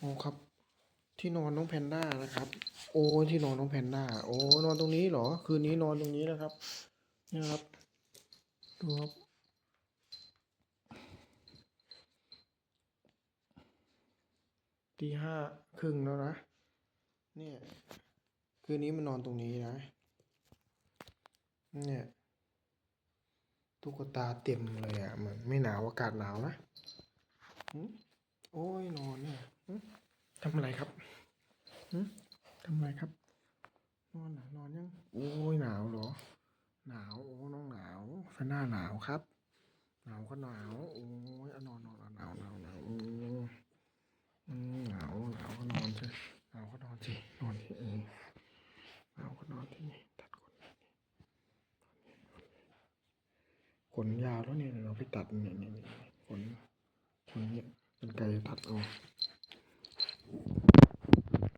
อ๋อครับที่นอนน้องแพนด้านะครับโอ้ที่นอนน้องแพนด้าโอ้นอนตรงนี้เหรอคืนนี้นอนตรงนี้นะครับนี่ครับดูครับตี 5 ครึ่งแล้วนะเนี่ยคืนนี้มันนอนตรงนี้นะเนี่ยตุ๊กตาเต็มเลยอ่ะมันไม่หนาวอากาศหนาวนะหึโอ้ยนอนเนี่ยทำอะไรครับหึทำอะไรครับนอนนอนยังโอ้ยหนาวเหรอหนาวโอ้น้องหนาวแฟนหน้าหนาวครับหนาวก็หนาวโอ้ยนอนหนาวหนาวก็นอนสิหนาวก็นอนสินอนที่หนาวก็นอนที่นี่ตัดขนยาวแล้วเนี่ยเราไปตัดเนี่ยขนเนี่ยเป็นไกรตัดเอา